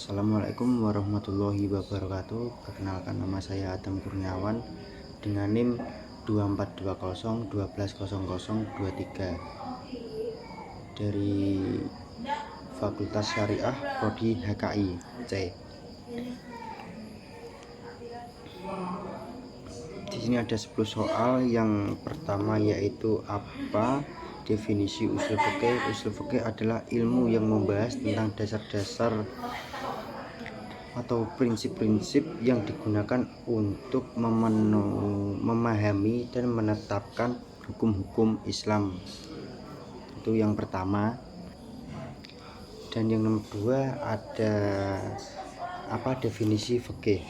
Assalamualaikum warahmatullahi wabarakatuh. Perkenalkan, nama saya Adam Kurniawan dengan NIM 2420120023 dari Fakultas Syariah Prodi HKI C. Di sini ada 10 soal. Yang pertama yaitu apa definisi usul fikih? Usul fikih adalah ilmu yang membahas tentang dasar-dasar atau prinsip-prinsip yang digunakan untuk memahami dan menetapkan hukum-hukum Islam. Itu yang pertama. Dan yang nomor dua ada apa definisi fikih?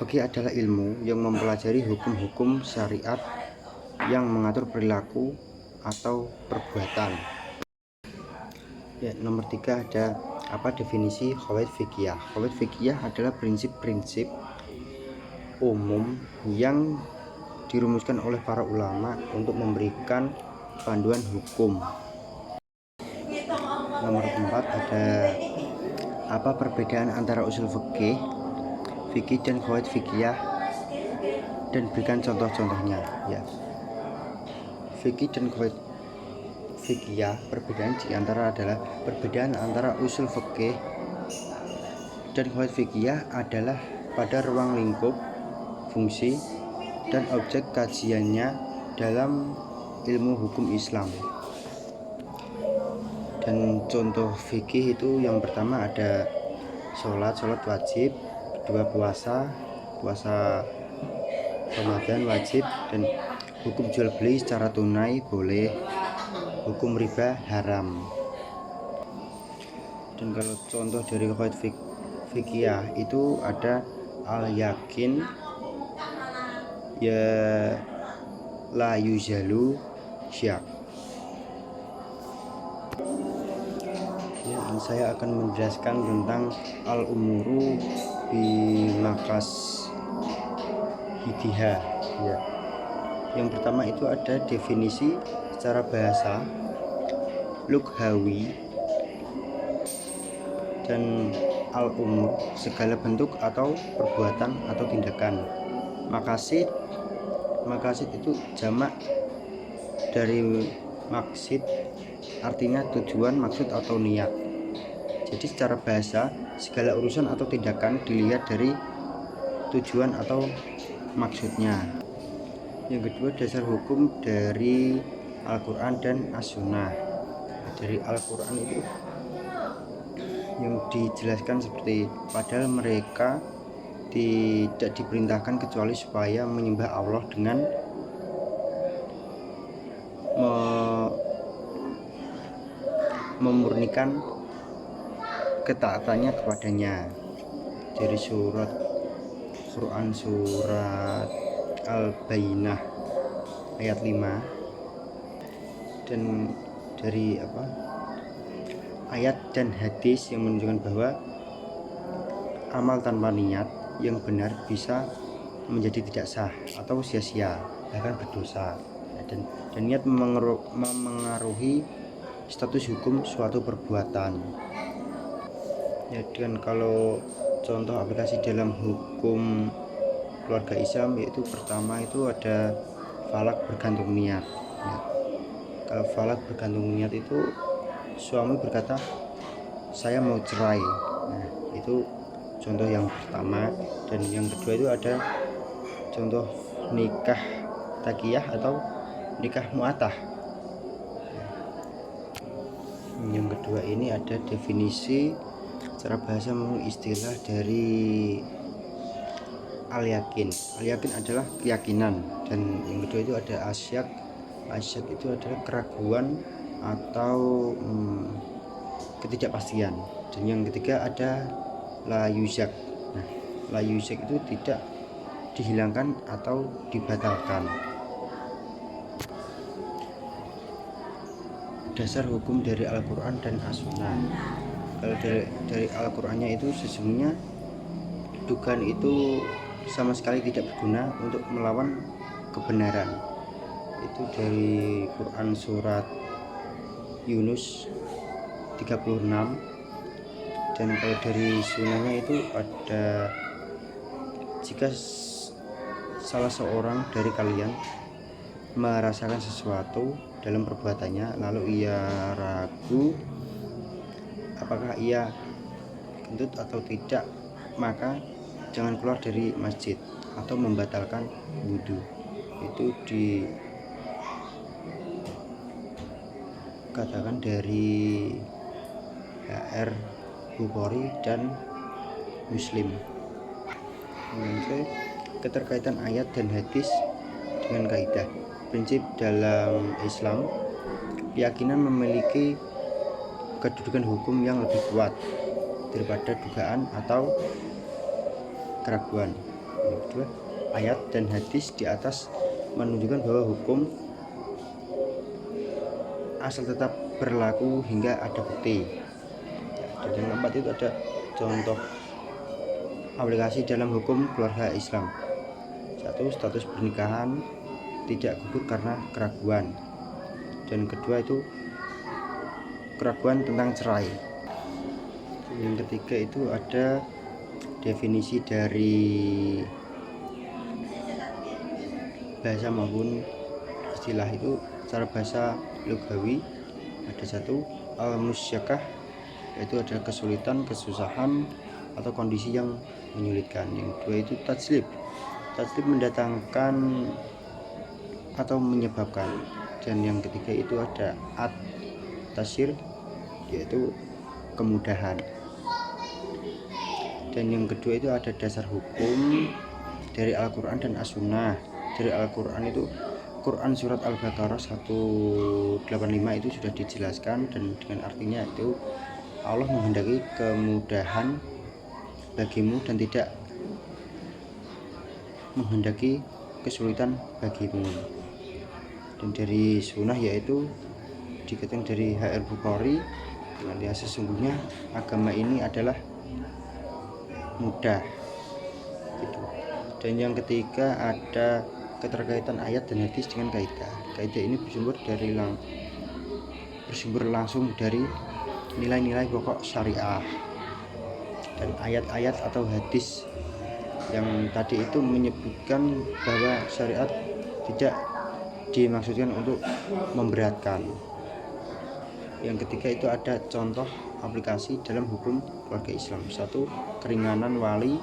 Fikih adalah ilmu yang mempelajari hukum-hukum syariat yang mengatur perilaku atau perbuatan. Ya, nomor tiga ada apa definisi qawaid fikih? Qawaid fikih adalah prinsip-prinsip umum yang dirumuskan oleh para ulama untuk memberikan panduan hukum. Nomor 4 ada apa perbedaan antara usul fikih dan qawaid fikih, dan berikan contoh-contohnya. Ya, fikih dan qawaid fikih, perbedaan di antara adalah perbedaan antara usul fikih dan qawaid fikih adalah pada ruang lingkup, fungsi, dan objek kajiannya dalam ilmu hukum Islam. Dan contoh fikih itu yang pertama ada sholat wajib, kedua puasa Ramadan wajib, dan hukum jual beli secara tunai boleh, hukum riba haram. Dan kalau contoh dari qawaid fikih itu ada al-yakin, ya la yuzalu syak. Ya, saya akan menjelaskan tentang al-umuru bi makas hidiha. Ya. Yang pertama itu ada definisi secara bahasa, lughawi, dan al-umur segala bentuk atau perbuatan atau tindakan. Makasid itu jamak dari maksid, artinya tujuan, maksud, atau niat. Jadi secara bahasa segala urusan atau tindakan dilihat dari tujuan atau maksudnya. Yang kedua dasar hukum dari Al-Quran dan As-Sunnah. Dari Al-Quran itu yang dijelaskan seperti padahal mereka tidak diperintahkan kecuali supaya menyembah Allah dengan memurnikan ketaatannya kepadanya. Dari surat Quran surat Al-Bayyinah ayat 5, dan dari ayat dan hadis yang menunjukkan bahwa amal tanpa niat yang benar bisa menjadi tidak sah atau sia-sia, bahkan berdosa. Dan niat memengaruhi status hukum suatu perbuatan. Ya, dan kalau contoh aplikasi dalam hukum keluarga Islam yaitu pertama itu ada falak bergantung niat. Ya. Kalau falak bergantung niat itu suami berkata saya mau cerai. Nah, itu contoh yang pertama. Dan yang kedua itu ada contoh nikah takiyah atau nikah mu'atah. Yang kedua ini ada definisi secara bahasa istilah dari al-yakin. Al-yakin adalah keyakinan. Dan yang kedua itu ada asyak. Asyak itu adalah keraguan atau ketidakpastian. Dan yang ketiga ada la yuzak. Nah, la yuzak itu tidak dihilangkan atau dibatalkan. Dasar hukum dari Al-Quran dan As-Sunnah. Kalau dari Al-Qurannya itu sesungguhnya dugaan itu sama sekali tidak berguna untuk melawan kebenaran. Itu dari Quran surat Yunus 36, Dan kalau dari sunahnya itu ada, jika salah seorang dari kalian merasakan sesuatu dalam perbuatannya lalu ia ragu apakah ia kentut atau tidak, maka jangan keluar dari masjid atau membatalkan wudhu. Itu dikatakan dari HR Bukhari dan Muslim. Keterkaitan ayat dan hadis dengan kaidah. Prinsip dalam Islam, keyakinan memiliki kedudukan hukum yang lebih kuat daripada dugaan atau keraguan. Yang kedua, ayat dan hadis di atas menunjukkan bahwa hukum asal tetap berlaku hingga ada bukti. Dan yang keempat itu ada contoh aplikasi dalam hukum keluarga Islam. 1. Status pernikahan tidak gugur karena keraguan. Dan kedua itu keraguan tentang cerai. Yang ketiga itu ada definisi dari bahasa maupun istilah. Itu secara bahasa lugawi ada 1 al-musyakkah, yaitu ada kesulitan, kesusahan atau kondisi yang menyulitkan. Yang kedua itu tajlib. Tajlib mendatangkan atau menyebabkan. Dan yang ketiga itu ada at-tasyir, yaitu kemudahan. Dan yang kedua itu ada dasar hukum dari Al-Quran dan As-Sunnah. Dari Al-Quran itu Quran surat Al-Baqarah 185 itu sudah dijelaskan, dan dengan artinya itu Allah menghendaki kemudahan bagimu dan tidak menghendaki kesulitan bagimu. Dan dari sunnah yaitu dikatakan dari HR Bukhari, dengan sesungguhnya agama ini adalah mudah gitu. Dan yang ketiga ada keterkaitan ayat dan hadis dengan kaidah. Kaidah ini bersumber langsung dari nilai-nilai pokok syariah. Dan ayat-ayat atau hadis yang tadi itu menyebutkan bahwa syariat tidak dimaksudkan untuk memberatkan. Yang ketiga itu ada contoh aplikasi dalam hukum keluarga Islam. 1. Keringanan wali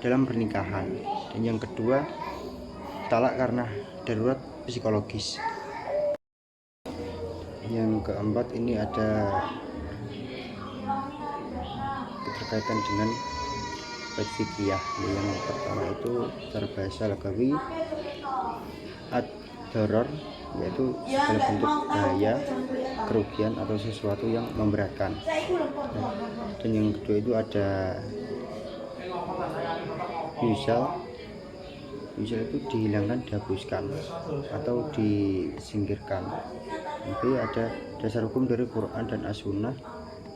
dalam pernikahan. Dan yang kedua, talak karena darurat psikologis. Yang keempat ini ada keterkaitan dengan bait fikih. Yang pertama itu secara bahasa lugawi ad-darar, yaitu segala bentuk bahaya, kerugian atau sesuatu yang memberatkan. Dan yang kedua itu ada yusal itu dihilangkan, dihapuskan atau disingkirkan. Jadi ada dasar hukum dari Quran dan As-Sunnah.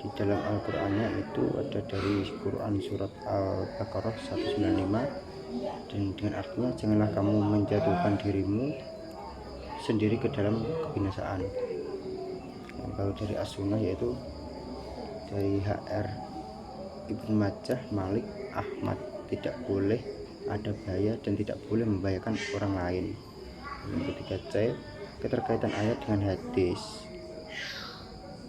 Di dalam Al-Qur'annya itu ada dari Quran surat Al-Baqarah 195, dan dengan artinya janganlah kamu menjatuhkan dirimu sendiri ke dalam kebinasaan. Kalau dari As-Sunnah yaitu dari HR Ibnu Majah, Malik, Ahmad, tidak boleh ada bahaya dan tidak boleh membahayakan orang lain. Yang ketiga C, keterkaitan ayat dengan hadis.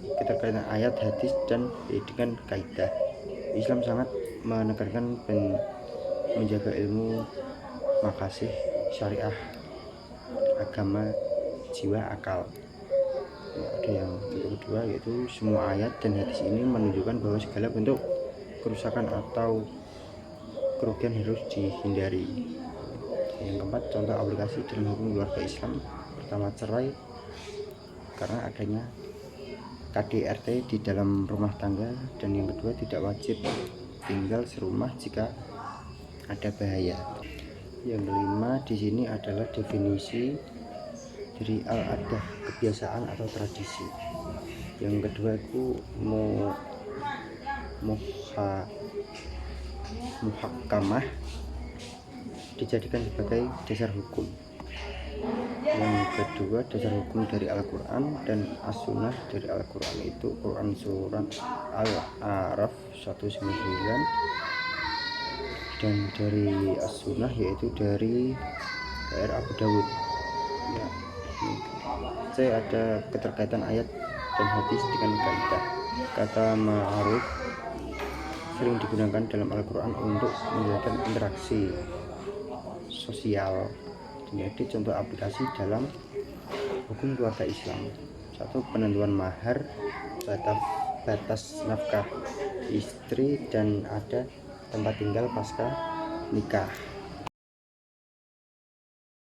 Keterkaitan ayat, hadis dan dengan kaidah. Islam sangat menekankan dan menjaga ilmu, makasih, syariah, agama, jiwa, akal. Ada yang kedua yaitu semua ayat dan hadis ini menunjukkan bahwa segala bentuk kerusakan atau kerugian harus dihindari. Yang keempat, contoh aplikasi dalam hukum keluarga Islam. Pertama, cerai karena adanya KDRT di dalam rumah tangga. Dan yang kedua, tidak wajib tinggal serumah jika ada bahaya. Yang kelima di sini adalah definisi dari al-adah, kebiasaan atau tradisi. Yang kedua itu muhakkamah, dijadikan sebagai dasar hukum. Yang kedua, dasar hukum dari Al-Quran dan As-Sunnah dari Al-Quran itu Quran surat Al-A'raf 199, dan dari As-Sunnah yaitu dari KR Abu Dawud ya. C, ada keterkaitan ayat dan hadis dengan kaidah. Kata ma'ruf sering digunakan dalam Al-Quran untuk menjelaskan interaksi sosial. Ini contoh aplikasi dalam hukum keluarga Islam. 1. Penentuan mahar, batas nafkah istri, dan ada tempat tinggal pasca nikah.